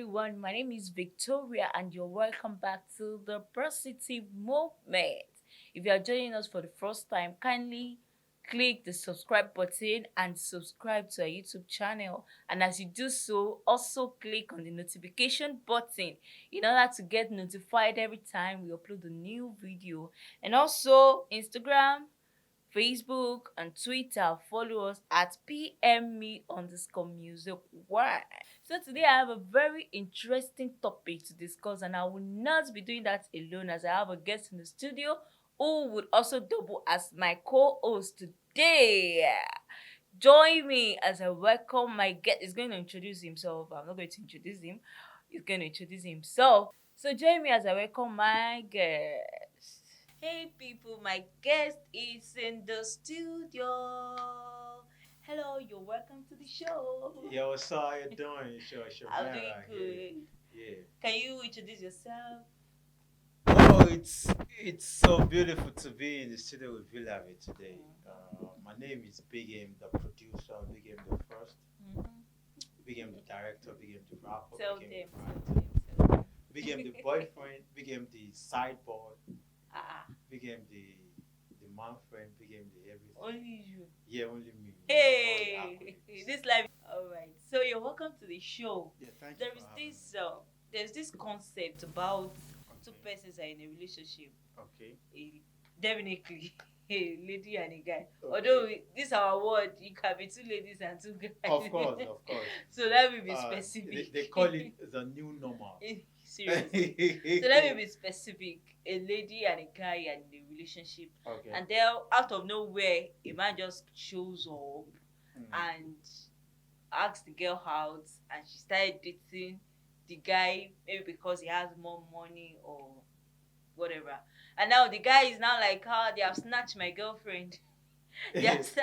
everyone. My name is Victoria, and you're welcome back to the Positive Movement. If you are joining us for the first time, kindly click the subscribe button and subscribe to our YouTube channel. And as you do so, also click on the notification button in order to get notified every time we upload a new video. And also, Instagram, Facebook, and Twitter. Follow us at PME underscore music one. So today I have a very interesting topic to discuss, and I will not be doing that alone as I have a guest in the studio who would also double as my co-host today. Join me as I welcome my guest. He's going to introduce himself. I'm not going to introduce him. He's going to introduce himself. So join me as I welcome my guest. Hey people, my guest is in the studio. Hello, you're welcome to the show. Yo, what's up? How you doing? It's your I'm man doing right here. good. Yeah. Can you introduce yourself? Oh, it's so beautiful to be in the studio with Villavi today. My name is Big M, the producer, Big M the first, Mm-hmm. Big M the director, Big M the rapper, Tell Big M them, the tell writer, them, tell them. Big M the boyfriend, Big M the sideboard, Ah, Big M the man friend, Big M the everything. only you. Yeah, only me. All the Hey, accolades. this life. All right. So you're welcome to the show. Yeah, thank you There for is having this me. there's this concept about two Okay. persons are in a relationship. Okay. A, definitely a lady and a guy. Okay. Although this our word, it can be two ladies and two guys. Of course, of course. So let me be They, specific. they call it the new normal. Seriously. So let me be specific. A lady and a guy are in a relationship, Okay. and then out of nowhere, a man just shows up Mm. and asked the girl out, and she started dating the guy maybe because he has more money or whatever. And now the guy is now like, "Ah, they have snatched my girlfriend." Yes.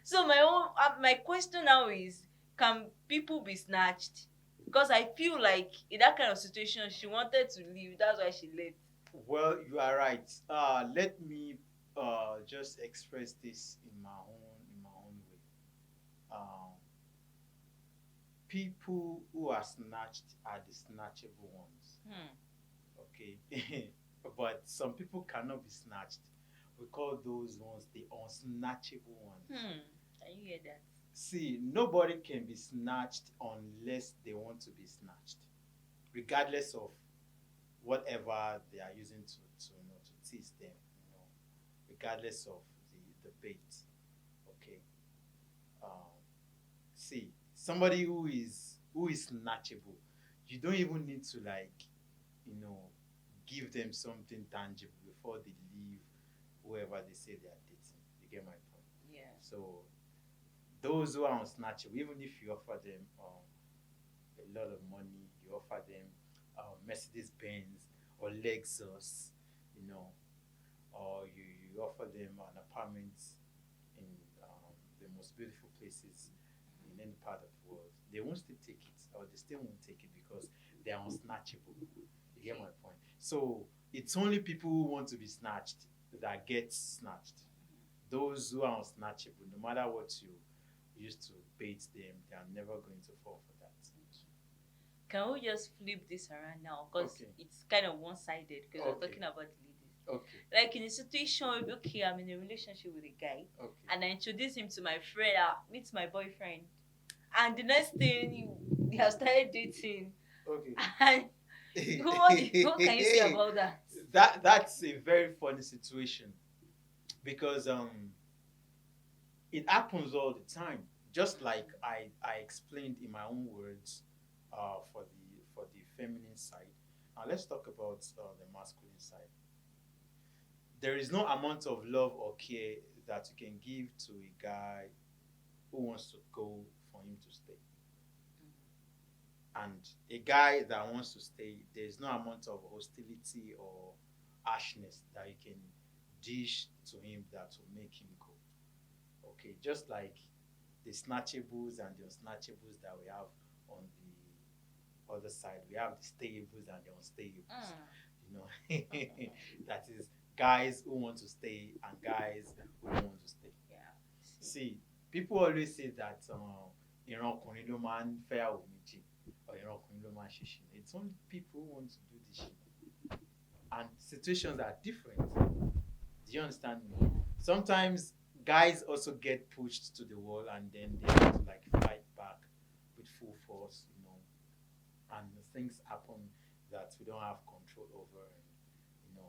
So my question now is, can people be snatched? Because I feel like in that kind of situation, she wanted to leave. That's why she left. Well, you are right. Let me just express this in my own way. Um, People who are snatched are the snatchable ones. Hmm. Okay. But some people cannot be snatched. We call those ones the unsnatchable ones. Can you hear that? See, nobody can be snatched unless they want to be snatched, regardless of whatever they are using to tease them, regardless of the bait. Okay. Um, See, somebody who is snatchable, you don't even need to you know, give them something tangible before they leave whoever they say they are dating. You get my point? Yeah. So those who are unsnatchable, even if you offer them a lot of money, you offer them Mercedes Benz or Lexus, you know, or you offer them an apartment in the most beautiful places in any part of the world, they won't still take it, or they still won't take it because they are unsnatchable. You get my point? So it's only people who want to be snatched that get snatched. Those who are unsnatchable, no matter what you used to bait them, they are never going to fall for that. Can we just flip this around now? Because Okay. it's kind of one-sided. Because we're Okay. talking about the ladies. Okay. Like in a situation where, okay, I'm in a relationship with a guy, Okay. and I introduce him to my friend. Meet my boyfriend, and the next thing they have started dating. Okay. And what can you say about that? That's a very funny situation because it happens all the time. Just like I explained in my own words for the feminine side. Now let's talk about the masculine side. There is no amount of love or care that you can give to a guy who wants to go for him to stay. And a guy that wants to stay, there's no amount of hostility or harshness that you can dish to him that will make him go. Okay, just like the snatchables and the unsnatchables that we have on the other side, we have the stayables and the unstayables. You know, that is guys who want to stay and guys who don't want to stay. Yeah. See, people always say that ìran ọkùnrin ló máa ń fẹ́ àwọn méjì. or it's only people who want to do this shit. And situations are different. Do you understand me? Sometimes guys also get pushed to the wall and then they have to like fight back with full force, and things happen that we don't have control over. And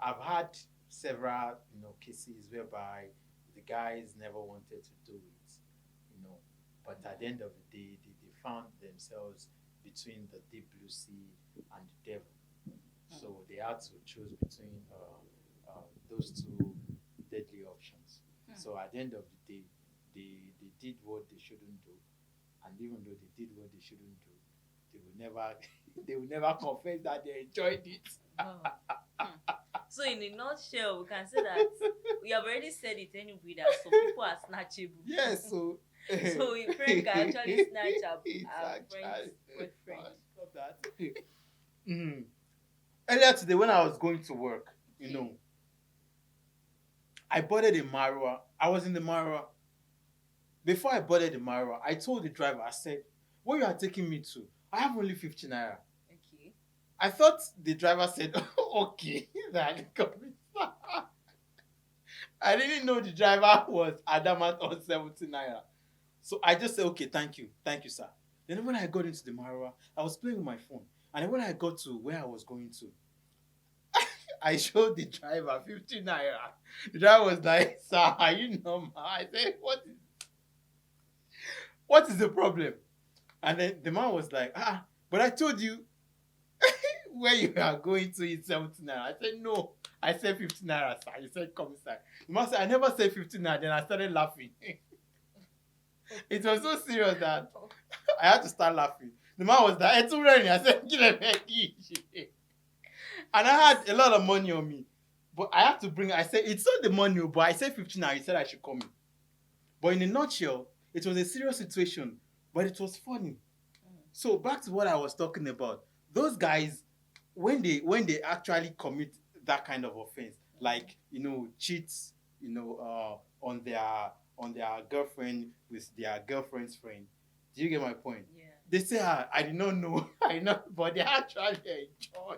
I've had several cases whereby the guys never wanted to do it, you know, but at the end of the day, they found themselves between the deep blue sea and the devil. So they had to choose between those two deadly options. So at the end of the day, they did what they shouldn't do, and even though they did what they shouldn't do, they will never they will never confess that they enjoyed it. Oh. So in a nutshell, we can say that we have already said it anyway that some people are snatchable. Yes, so So a friend can actually snatch a it's friend's actually boyfriend. stop that. Mhm. Earlier today, when I was going to work, I boarded a Marwa. I was in the Marwa. Before I boarded the Marwa, I told the driver, I said, "Where you are taking me to? I have only 50 naira." Okay. I thought the driver said, "Okay." That coming. I didn't know the driver was adamant on 70 naira. So I just said, "Okay, thank you, sir." Then when I got into the Marwa, I was playing with my phone. And then when I got to where I was going to, I showed the driver 50 naira. The driver was like, "Sir, are you normal?" I said, what is the problem? And then the man was like, but I told you where you are going to is 70 naira. I said, "No, I said 50 naira, sir." He said, "Come inside." The man said, "I never said 50 naira." Then I started laughing. It was so serious that I had to start laughing. The man was like, "It's already." I said, "Kill him." And I had a lot of money on me. But I had to bring, I said, "It's not the money, but I said 50 naira." He said I should come in. But in a nutshell, it was a serious situation, but it was funny. So back to what I was talking about. Those guys, when they actually commit that kind of offense, like cheats, on their girlfriend with their girlfriend's friend. Do you get my point? Yeah. They say, "I did not know," I know, but they actually enjoy.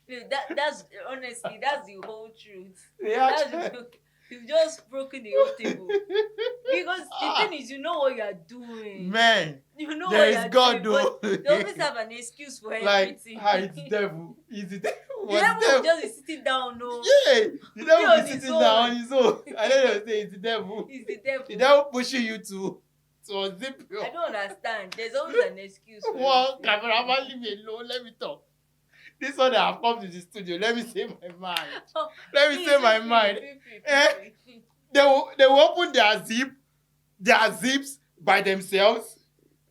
No, that's honestly that's the whole truth. They That's the actually. truth. You've just broken the whole table. Because the thing is, you know what you are doing. Man, You know there what you is are God doing, but though. they always have an excuse for Like, everything. it's devil. Is the devil? The Was devil will devil? just be sitting down, no. Yeah, the Be devil on be his sitting down on own. his own. And then they'll say it's the devil. It's the devil. The devil pushing you to unzip you. I don't understand. There's always an excuse for Well, everything. cameraman, leave me alone. Let me talk. This one that have come to the studio. Let me say my mind. Oh, Let me please, say my feel free, mind. feel free, Eh? feel free. They will open their zips by themselves.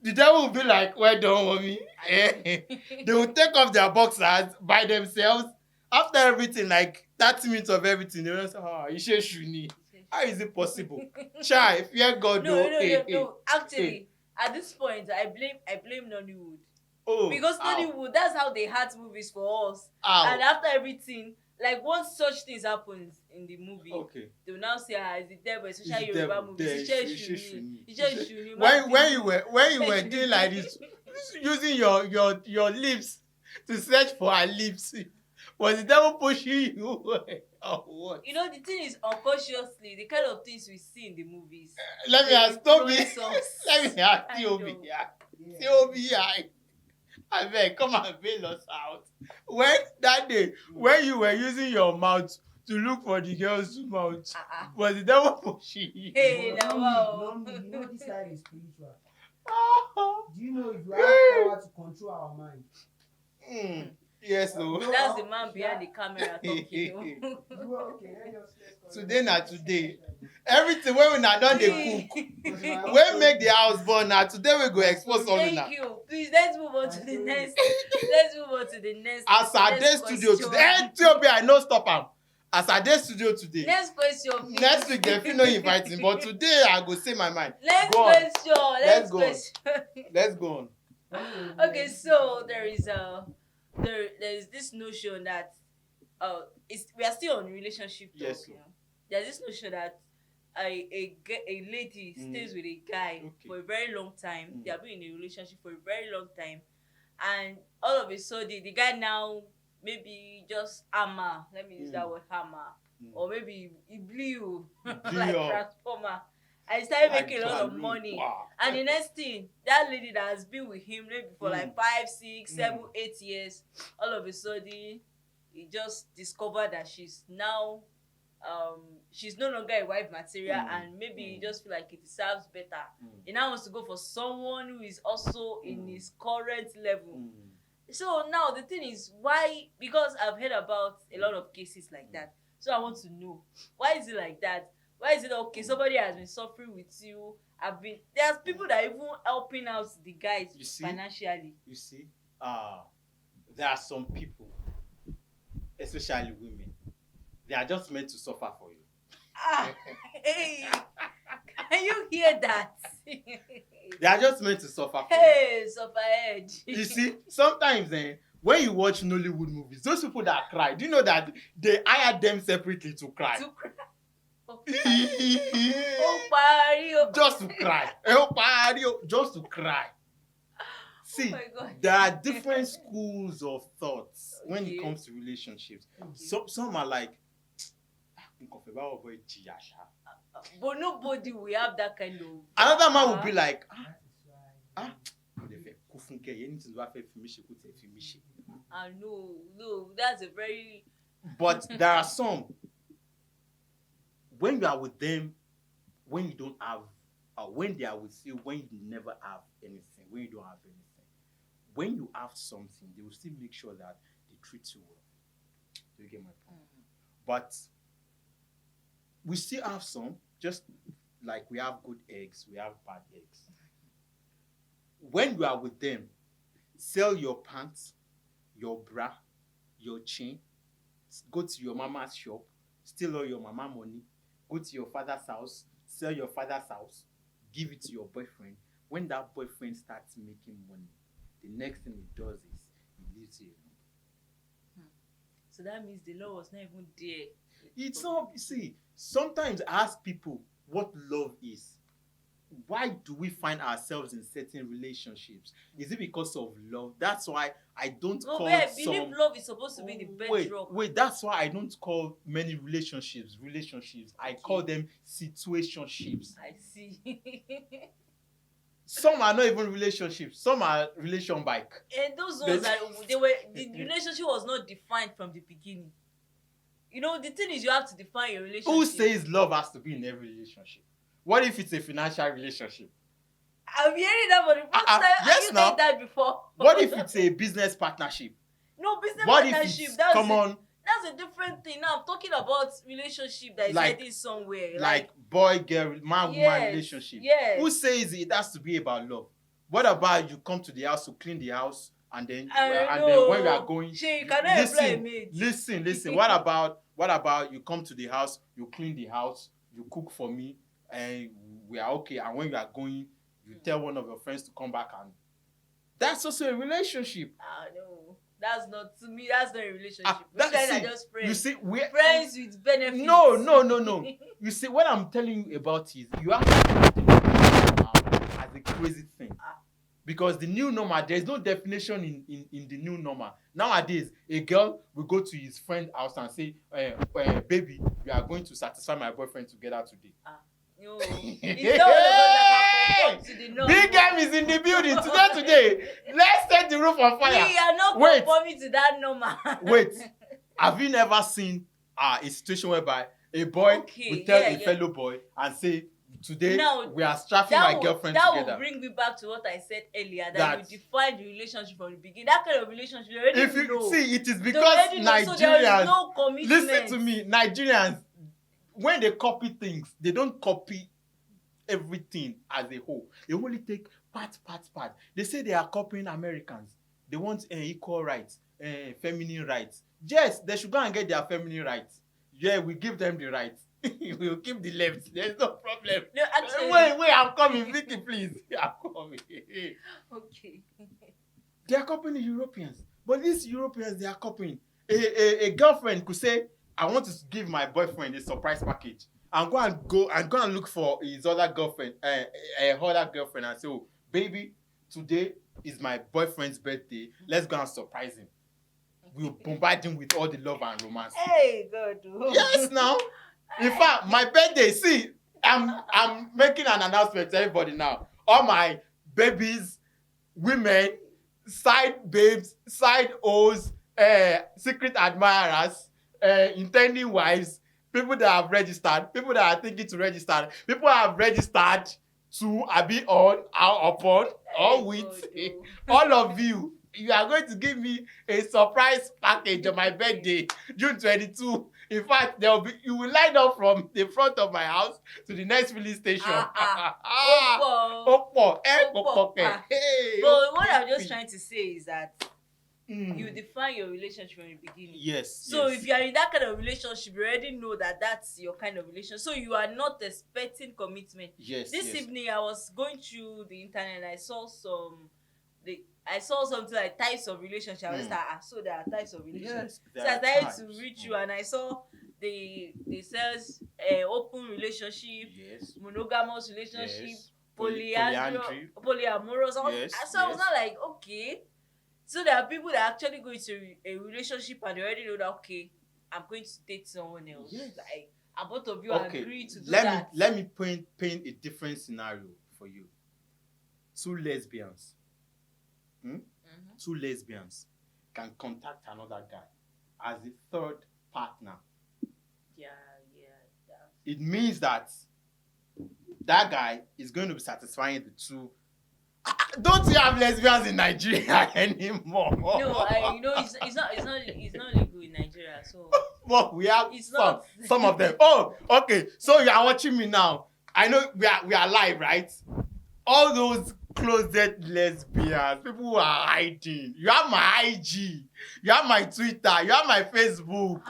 The devil will be like, "Well done, mommy." They will take off their boxers by themselves. After everything, like 30 minutes of everything, they will say, "Ishe Shuni." How is it possible? Chai, fear God, No, though. no, no, no. Hey. Actually, at this point, I blame Nollywood. Oh, Because ow, Nollywood, that's how they had movies for us. ow. And after everything, like once such things happens in the movie, Okay. they will now say, it's the devil, It's especially the Yoruba devil. movies. There, Iṣẹ́ Ishe Èṣù Shuni. ni, Iṣẹ́ Èṣù ni, When you were doing like this, using your lips to search for her lips, was the devil pushing you or what? You know, the thing is, unconsciously, the kind of things we see in the movies. Let me they ask Toby. influence us. Let me ask Kind Toby. of. Yeah. Toby, I beg, come and bail us out. When that day, when you were using your mouth to look for the girl's mouth, was the devil pushing you? Hey, But now, normally, wow. normally, this life is spiritual. Ah, Do you know if you have power to control our mind? Yes, no. That's the man behind the camera talking. Okay, let's Today na today. Everything when we na done dey cook. cook. When make the house burn na today we go expose all Thank una. you. Please, let's move on to the next. Let's move on to the next. As I dey studio today, Ethiopia I no stop am. As I dey studio today. Next question. Please. Next week dem fit no invite me, but today I go say my mind. Next Go on. question. Let's go on. question. Let's go on. Okay, so there is this notion that we are still on relationship talk. Yes, There's this notion that a lady stays with a guy Okay. for a very long time. Mm. They have been in a relationship for a very long time, and all of a sudden the guy now maybe just hammer. Let me use that word, hammer, or maybe he blew like up. transformer, and he started Like making a lot of balloon. money. Wow. And the next thing, that lady that has been with him maybe for like 5, 6, 7, Mm. 8 years, all of a sudden he just discovered that she's no longer a wife material, and maybe he just feel like he deserves better. He now wants to go for someone who is also in his current level. So now the thing is, why? Because I've heard about a lot of cases like that, so I want to know, why is it like that? Why is it okay? Somebody has been suffering with you. There's people that are even helping out the guys You see? financially. You see, there are some people, especially women, they are just meant to suffer for you. Hey, can you hear that? They are just meant to suffer for you. Hey, suffer head. You see, sometimes when you watch Nollywood movies, those people that cry, do you know that they hire them separately to cry? To cry. Oh, pario. Just to cry. Oh, pario. Just to cry. See, my God. there are different schools of thoughts when Okay. it comes to relationships. Some are like, But nobody will have that kind of. another man will be like, That is why. No, that's a very. but there are some, when you are with them, when you don't have, when they are with you, when you never have anything, when you don't have anything, when you have something, they will still make sure that they treat you well. Do you get my point? But we still have some, just like we have good eggs, we have bad eggs. When you are with them, sell your pants, your bra, your chain, go to your mama's shop, steal all your mama money, go to your father's house, sell your father's house, give it to your boyfriend. When that boyfriend starts making money, the next thing he does is he leaves you alone. So that means the law was not even there. It's not, you see, sometimes I ask people what love is. Why do we find ourselves in certain relationships? Is it because of love? That's why I don't No, call but I some... believe love is supposed to be the bedrock. Wait, that's why I don't call many relationships. I call them situationships. I see. Some are not even relationships. Some are relation bike. And those ones the relationship was not defined from the beginning. You know, the thing is, you have to define your relationship. Who says love has to be in every relationship? What if it's a financial relationship? I'm hearing that for the first time. Yes, Have you now. said that before? What if it's a business partnership? No, business What if partnership. it's, That's come a, on, that's a different thing. Now I'm talking about relationship that is Like- heading somewhere. like boy, girl, man, woman Yes, relationship? yes. Who says it has to be about love? What about you come to the house to clean the house and then know. when we are going, Shey, you cannot employ a maid. listen. What about you come to the house, you clean the house, you cook for me, and we are okay. And when you are going, you tell one of your friends to come back, and that's also a relationship. No, that's not, to me. That's not a relationship. You That- guys see, are just friends. You see, Friends with benefits. No. You see, what I'm telling you about is you have to think as a crazy thing. Because the new normal, there is no definition in the new normal. Nowadays, a girl will go to his friend's house and say, baby, we are going to satisfy my boyfriend together today. No, it's not all about to the norm. Big game is in the building today. Let's set the roof on fire. We are not Wait. conforming to that normal. Wait, have you never seen a situation whereby a boy will tell a fellow boy and say, today Now, we are strapping my girlfriend that together? will bring me back to what I said earlier, that That- you define the relationship from the beginning. That kind of relationship, you already If you know. see, it is They because already know, so there is Nigerians, no commitment. listen to me, Nigerians, when they copy things, they don't copy everything as a whole. They only take part. They say they are copying Americans. They want equal rights, feminine rights. Yes, they should go and get their feminine rights. Yeah, we give them the rights. We'll keep the left. There's no problem. No, actually, Wait, I'm coming. Vicky, please. I'm coming. okay. They are copying the Europeans. But these Europeans, they are copying. A girlfriend could say, I want to give my boyfriend a surprise package. and go and look for his other girlfriend, other girlfriend, and say, oh, baby, today is my boyfriend's birthday. Let's go and surprise him. We'll bombard him with all the love and romance. Hey, God. Yes, now. In fact, my birthday, see, I'm making an announcement to everybody now. All my babies, women, side babes, side O's, secret admirers, intending wives, people that have registered, people that are thinking to register, people that have registered to be on or upon or with all of you. You are going to give me a surprise package on my birthday, June 22. In fact, you will line up from the front of my house to the next filling station. Opo. Hey, But what I'm just trying to say is that you define your relationship from the beginning. Yes. So if you are in that kind of relationship, you already know that that's your kind of relationship. So you are not expecting commitment. Yes. This evening I was going through the internet and I saw something like types of relationship. I was like, so there are types of relationships. Yes, so I started to read through and I saw the says open relationship, monogamous relationship, polyamorous. So I was not like, okay. So there are people that actually go into a relationship and they already know that, okay, I'm going to date someone else. Yes. Like, and both of you agree to do let that. Let me paint a different scenario for you. Two lesbians. Two lesbians can contact another guy as the third partner. Yeah. It means that guy is going to be satisfying the two. Don't you have lesbians in Nigeria anymore? No, it's not legal in Nigeria. So well, we have some of them. Oh, okay. So you are watching me now. I know we are live, right? All those closet lesbians, people who are hiding. You have my IG, you have my Twitter, you have my Facebook.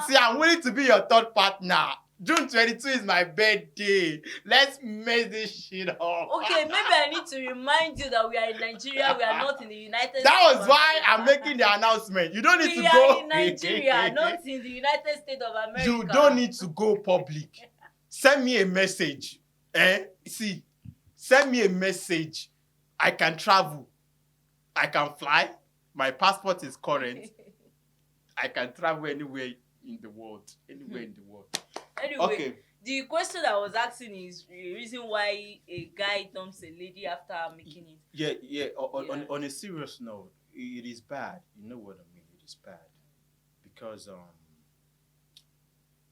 See, I'm willing to be your third partner. June 22 is my birthday. Let's mess this shit up. Okay, maybe I need to remind you that we are in Nigeria. We are not in the United States. That was why I'm making the announcement. You don't need to go. We are in Nigeria, not in the United States of America. You don't need to go public. Send me a message. See, send me a message. I can travel. I can fly. My passport is current. I can travel anywhere in the world. Anywhere in the world. Anyway, okay. The question I was asking is the reason why a guy dumps a lady after making it. Yeah. On a serious note, it is bad. You know what I mean? It is bad because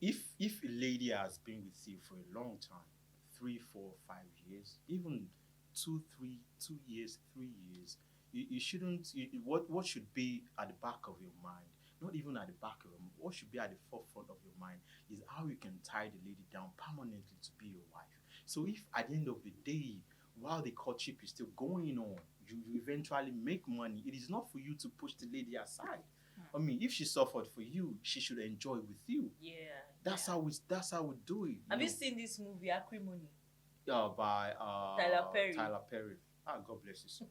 if a lady has been with you for a long time, 3, 4, 5 years, even 2 years, 3 years, you shouldn't. What should be at the back of your mind? Not even at the back of your mind. What should be at the forefront of your mind is how you can tie the lady down permanently to be your wife. So if at the end of the day, while the courtship is still going on, you eventually make money, it is not for you to push the lady aside. I mean, if she suffered for you, she should enjoy with you. Yeah. That's how we do it. Have you seen this movie, Acrimony? By Tyler Perry. God bless you.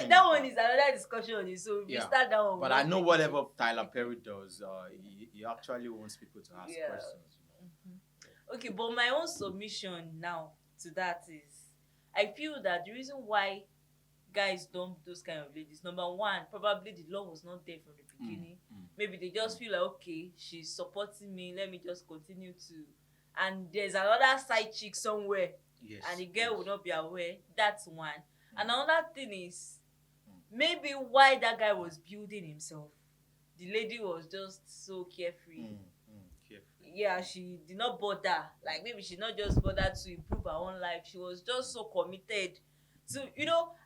That one is another discussion. So we start that one. But I know whatever Tyler Perry does, he actually wants people to ask questions. Okay, but my own submission now to that is, I feel that the reason why guys dump those kind of ladies, number one, probably the law was not there from the beginning. Maybe they just feel like, okay, she's supporting me, let me just continue to. And there's another side chick somewhere. Yes, and the girl will not be aware. That's one. And another thing is, maybe why that guy was building himself, the lady was just so carefree. Yeah, she did not bother. Like, maybe she not just bothered to improve her own life. She was just so committed to,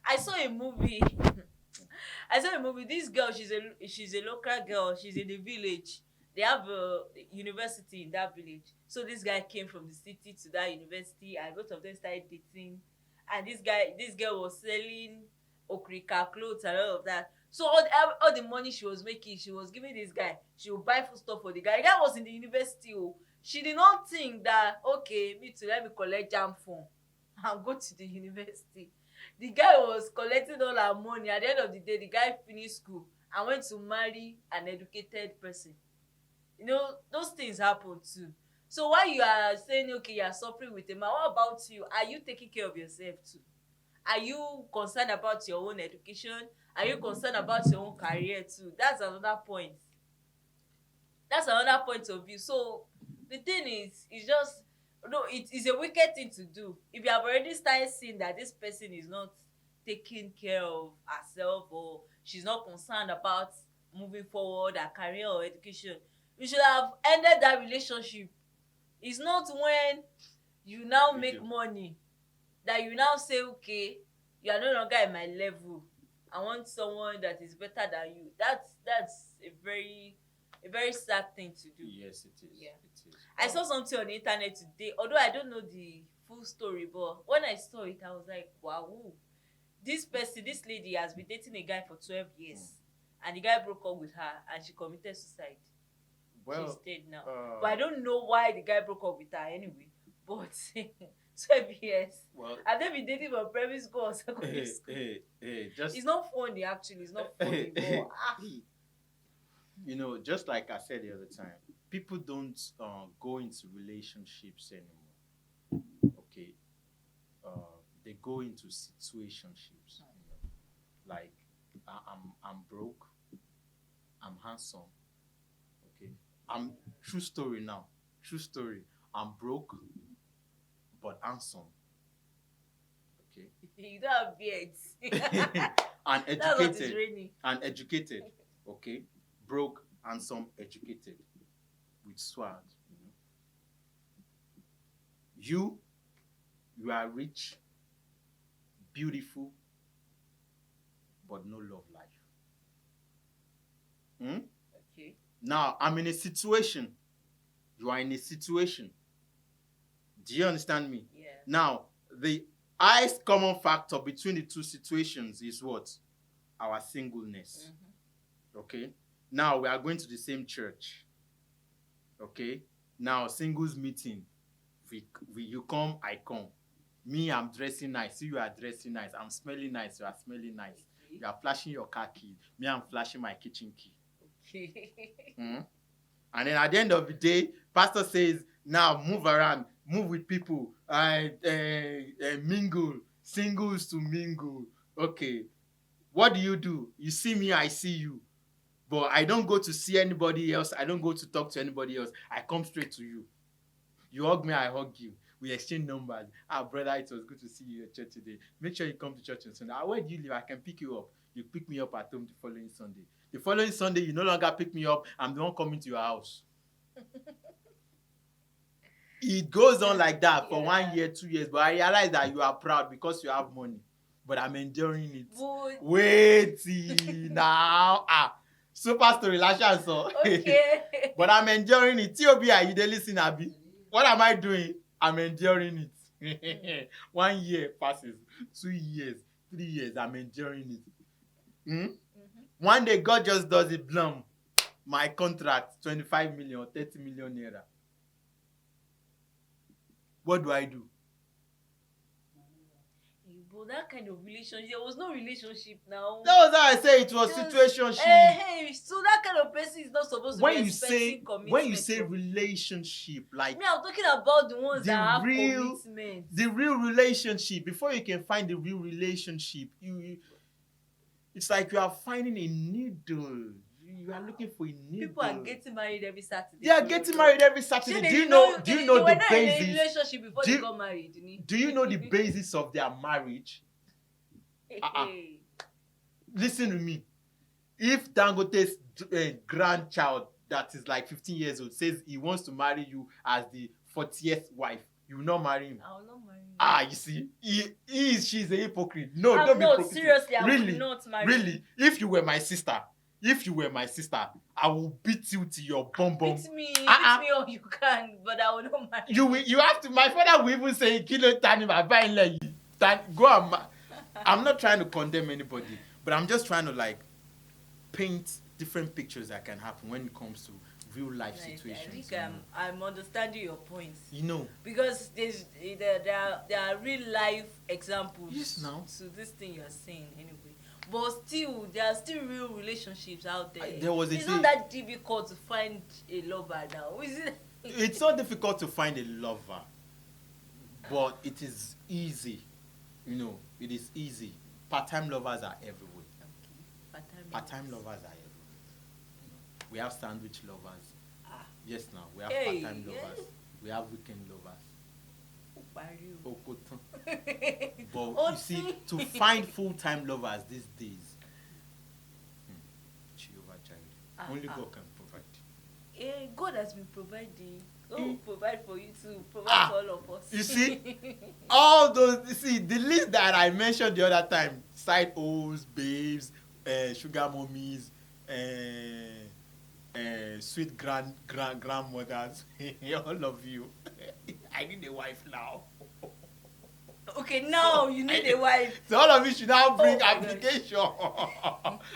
I saw a movie. This girl, she's a local girl. She's in the village. They have a university in that village. So this guy came from the city to that university and both of them started dating. And this girl was selling okrika clothes and all of that. So all the money she was making, she was giving this guy. She would buy food stuff for the guy. The guy was in the university. She did not think that, okay, me too, let me collect jam form and go to the university. The guy was collecting all her money. At the end of the day, the guy finished school and went to marry an educated person. Those things happen too. So while you are saying okay, you are suffering with a man, what about you? Are you taking care of yourself too? Are you concerned about your own education? Are you concerned about your own career too? That's another point. That's another point of view. So the thing is, it's just, no, it is a wicked thing to do. If you have already started seeing that this person is not taking care of herself, or she's not concerned about moving forward, her career or education, you should have ended that relationship. It's not when you now make Video. money that you now say okay, you are no longer at my level, I want someone that is better than you. That's a very sad thing to do. Yes, it is. Yeah. It is. I saw something on the internet today, although I don't know the full story, but when I saw it I was like, wow, this person, this lady has been dating a guy for 12 years, and the guy broke up with her and she committed suicide. Well, She's dead now. But I don't know why the guy broke up with her anyway. But 12 years. well, Have they been dating from primary school or secondary school? just It's not funny, actually. It's not funny. But you know, just like I said the other time, people don't go into relationships anymore. Okay, they go into situationships. You know? Like I'm broke, I'm handsome. Okay, I'm true story now. True story. I'm broke, but handsome. Okay, you don't have beards. and That's what is educated. raining. And educated. Okay, broke, handsome, educated, with swag. You know, you are rich, beautiful, but no love life. Hmm? Okay. Now I'm in a situation. You are in a situation. Do you understand me? Yeah. Now, the highest common factor between the two situations is what? Our singleness. Okay? Now, we are going to the same church. Okay? Now, singles meeting. You come, I come. Me, I'm dressing nice. You are dressing nice. I'm smelling nice. You are smelling nice. Okay. You are flashing your car key. Me, I'm flashing my kitchen key. Okay. And then at the end of the day, pastor says, now move around, move with people, mingle, singles to mingle. Okay, what do? You see me, I see you. But I don't go to see anybody else. I don't go to talk to anybody else. I come straight to you. You hug me, I hug you. We exchange numbers. Brother, it was good to see you at church today. Make sure you come to church on Sunday. Where do you live? I can pick you up. You pick me up at home the following Sunday. The following Sunday, you no longer pick me up. I'm the one coming to your house. It goes on like that for 1 year, 2 years. But I realize that you are proud because you have money. But I'm enduring it. But Wait now. Super story, Lasha so. okay. But I'm enduring it. T.O.B. Are you there listening, Abi? What am I doing? I'm enduring it. 1 year passes, 2 years, 3 years, I'm enduring it. One day, God just does it, blum. My contract, 25 million, 30 million naira. What do I do? But that kind of relationship, there was no relationship now. That was how I say it was situationship. Hey, so that kind of person is not supposed to When be you expecting say commitment. relationship, like Me, I'm talking about the ones that have real- commitment. the real relationship, before you can find the real relationship, it's like you are finding a needle. You are looking for a needle. People are getting married every Saturday. They are getting married every Saturday. Do you know they the were not in a basis? relationship before they got married, Do you know the basis of their marriage? Listen to me. If Dangote's grandchild that is like 15 years old says he wants to marry you as the 40th wife, you will not marry him. I will not marry him. You see, she's a hypocrite. No, I'm don't not, be hypocrite. seriously, I Really, will not marry really. him. If you were my sister, I will beat you to your bum bum. Beat me all you can, but I will not marry You have to. My father will even say, "Kilo tani ma ba ile yi." Go and I'm not trying to condemn anybody, but I'm just trying to like paint different pictures that can happen when it comes to real life situations. I think I'm understanding your points. You know, because there are real life examples. Yes, now. To this thing you're saying anyway. But still, there are still real relationships out there. There was a it's day, not that difficult to find a lover now, is it? It's not difficult to find a lover, but it is easy. It is easy. Part-time lovers are everywhere. Okay. Part-time lovers are everywhere. We have sandwich lovers. Ah. Yes, now we have Hey, part-time yes. lovers. We have weekend lovers. Pariu. Okotan. But you see, Oti. to find full-time lovers these days, Jehovah Jireh. Only God can provide. God has been providing. God Mm. will provide for you too. Provide Ah, for all of us. You see, all those. You see, the list that I mentioned the other time: side O's, babes, sugar mummies, sweet grandmothers. All of you. I need a wife now. Okay, now you need a wife. So all of you should now bring Oh my application.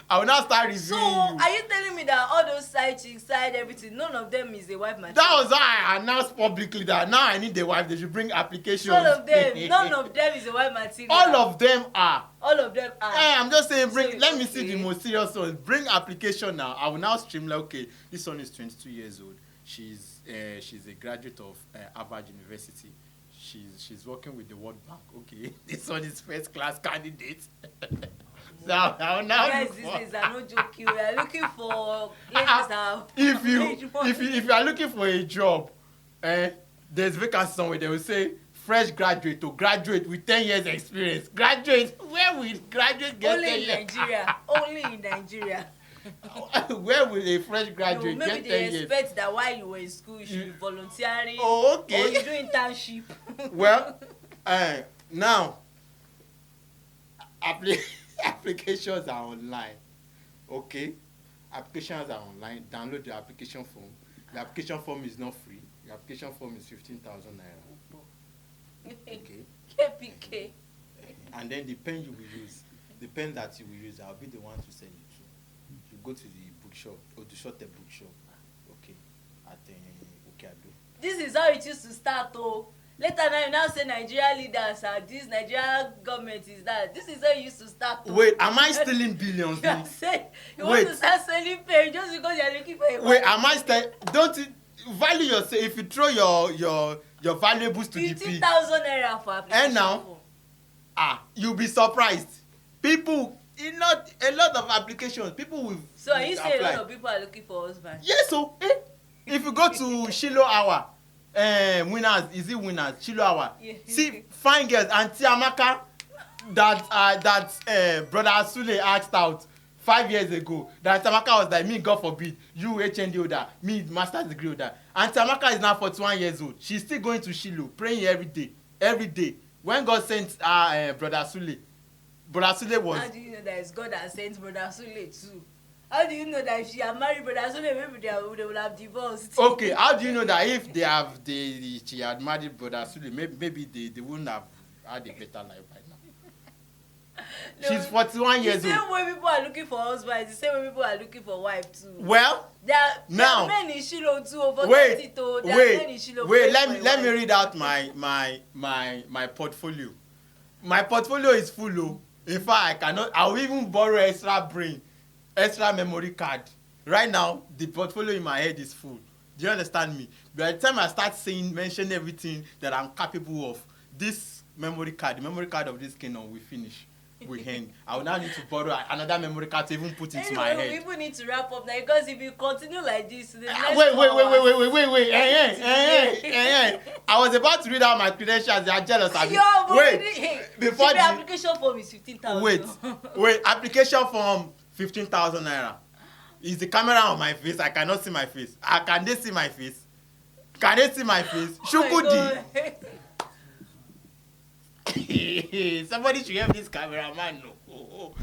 I will now start reviewing So, you. are you telling me that all those side chicks, side everything, none of them is a wife material? That was why I announced publicly that now I need a wife. They should bring applications. All of them, none of them is a wife material. All of them are. All of them are. I'm just saying, bring. So, Let me see okay. the most serious one. Bring application now. I will now stream like, okay, this one is 22 years old. She's a graduate of Harvard University. She's working with the World Bank. Okay, this one is first class candidate. So I will now Guys, look these for. days are not joking. We are looking for ladies that if you age one. if you are looking for a job, there's vacancy somewhere. They will say fresh graduate to graduate with 10 years experience. Graduate, where will graduate get 10 only in years? Nigeria. Only in Nigeria. Where will a fresh No, graduate maybe get 10 they years? expect that while you were in school, you should be volunteering. Oh, okay. Or you do internship. Well, now applications are online. Okay, applications are online. Download the application form. The application form is not free. The application form is 15,000 naira. Okay, KPK. and then the pen you will use, the pen that you will use, I'll be the one to send you to. You go to the bookshop or the short bookshop. Okay, at Okeado. This is how it used to start, oh. Later now you now say Nigeria leaders are this, Nigeria government is that. This is how it used to start, oh. Wait, am I stealing billions? You are saying you Wait. want to start selling pen just because you are looking for a Wait, wife. am I still? Don't you value yourself? If you throw your valuables to the pit, 50,000 naira for application And now? form. you'll be surprised. People, not a lot of applications. People will. So are you will saying a lot apply. of people are looking for husband? Yes, so if you go to Shiloh Hour, winners, is it winners? Shiloh Hour. Yeah. See fine girls, Auntie Amaka, that brother Asule asked out 5 years ago. That Auntie Amaka was like, me, God forbid, you HND holder, me master's degree holder. Auntie Amaka is now 41 years old. She's still going to Shiloh, praying every day, every day. When God sent brother Asule was. How do you know that it's God that sent brother Sule too? How do you know that if she had married brother Sule, maybe they would have divorced? Okay, how do you know that if she had married brother Sule, maybe they wouldn't have had a better life right now? No, She's 41 years the old. same way people are looking for husband, the same way people are looking for wife too. Well, There are now men in Shiloh too. Over wait, 30 there are men in Shiloh wait. praying for a Let me wife. read out my portfolio. My portfolio is full. Oh. In fact, I cannot. I will even borrow extra memory card. Right now, the portfolio in my head is full. Do you understand me? By the time I start mention everything that I'm capable of, this memory card, the memory card of this kingdom, will finish. We end. I will now need to borrow another memory card to even put into my Anyway, head. people need to wrap up now because if you continue like this, the next Wait. 2 hours- I was about to read out my credentials. They are jealous of me. Yo, but Wait, before the the application form is 15,000. wait. Application form 15,000 naira. Is the camera on my face? I cannot see my face. Can they see my face? Can they see my face? Oh my Shukudi. God. Somebody should help this cameraman. No.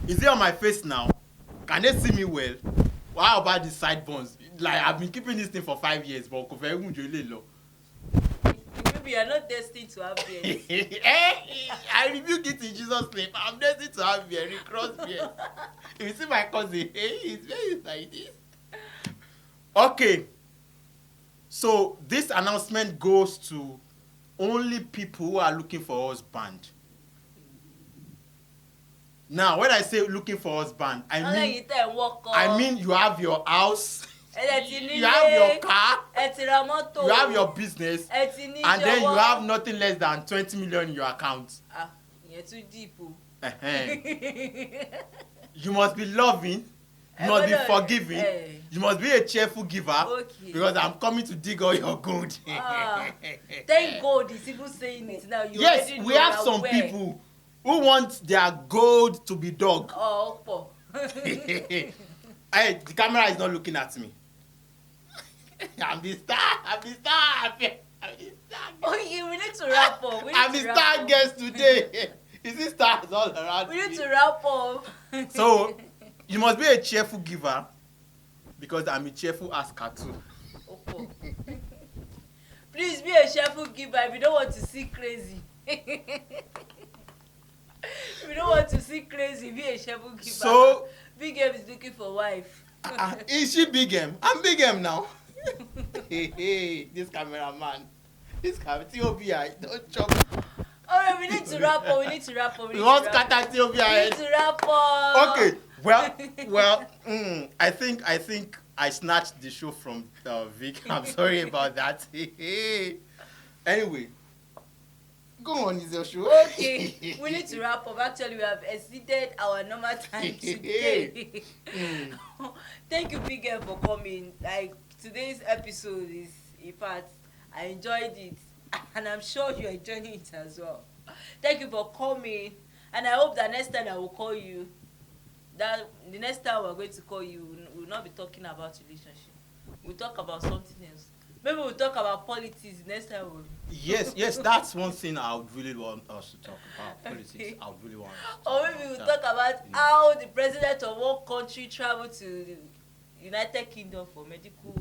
Is it on my face now? Can they see me well? How about the sideburns? Like I've been keeping this thing for 5 years, but Maybe you are not destined to have beard. I rebuke it in Jesus' name. I'm destined to have beard, cross beard. If you see my cousin, he's very like this. Okay. So this announcement goes to only people who are looking for husband. Now, when I say looking for husband, I mean you have your house, You have your car, you have your business, and then you have nothing less than 20 million in your account. You're too deep. You must be loving, you must be forgiving, you must be a cheerful giver. Okay. Because I'm coming to dig all your gold. Thank God he's even saying it now. You Yes, we have some people who want their gold to be dug. Oh, Hey, the camera is not looking at me. I'm the star. Okay, we need to wrap up. I'm the star guest today. You see stars all around We need to wrap up. So, you must be a cheerful giver because I'm a cheerful asker too. Opo. Please be a cheerful giver if you don't want to see crazy. If you don't want to see crazy, be a cheerful giver. So, Big M is looking for wife. Is she Big M? I'm Big M now. Hey, this cameraman. This TOBI, don't chop. Alright, we need to wrap up. You want scatter TOBI? We need to wrap up. Okay, well, I think I snatched the show from Vic. I'm sorry about that. Anyway, go on, is your show. Okay, we need to wrap up. Actually, we have exceeded our normal time today. Thank you, Big M, for coming. Like, today's episode is, in fact, I enjoyed it, and I'm sure you're enjoying it as well. Thank you for coming, and I hope that next time I will call you, that the next time we're going to call you, we'll not be talking about relationship. We'll talk about something else. Maybe we'll talk about politics next time. Yes, that's one thing I would really want us to talk about. Politics, I would really want us to Or talk maybe we'll about talk about how the president of one country traveled to the United Kingdom for medical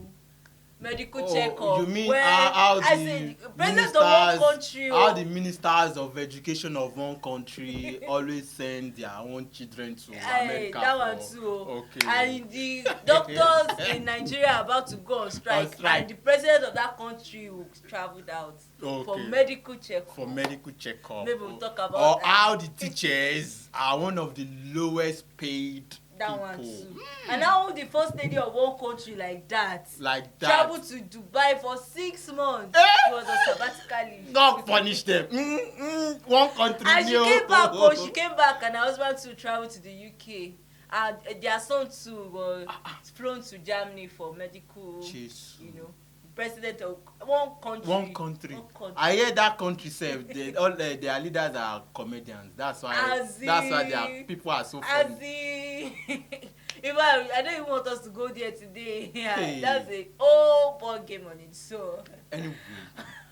checkup. You mean when how I the said president of one country, how the ministers of education of one country always send their own children to America? That one too. Okay. And the doctors in Nigeria are about to go on strike, and the president of that country will travel out for medical checkup. Maybe we'll talk about or that. how the teachers are one of the lowest paid that people. one too. And now the first lady of one country like that travel to Dubai for 6 months. She was on sabbatical leave. God punish them. One country. And she came back and her husband to travel to the UK. And their son too was flown to Germany for medical. Jeez. You know, president of one country. I hear that country self. Their leaders are comedians. That's why their people are so funny. If I don't even want us to go there today. Hey. That's a whole ball game on it. So anyway.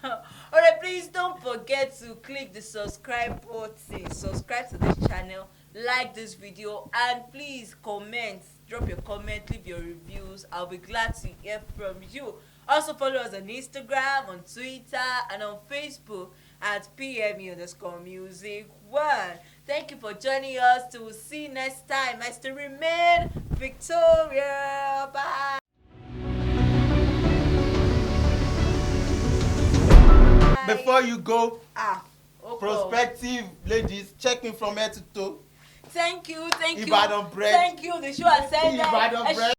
Alright, please don't forget to click the subscribe button. Subscribe to this channel, like this video, and please comment. Drop your comment, leave your reviews. I'll be glad to hear from you. Also follow us on Instagram, on Twitter, and on Facebook at PME_music1. Thank you for joining us. We'll see you next time. I still remain Victoria. Bye. Before you go, okay. Prospective ladies, check me from head to toe. Thank you. Ibadan bread. Thank you. The show has ended. Ibadan bread.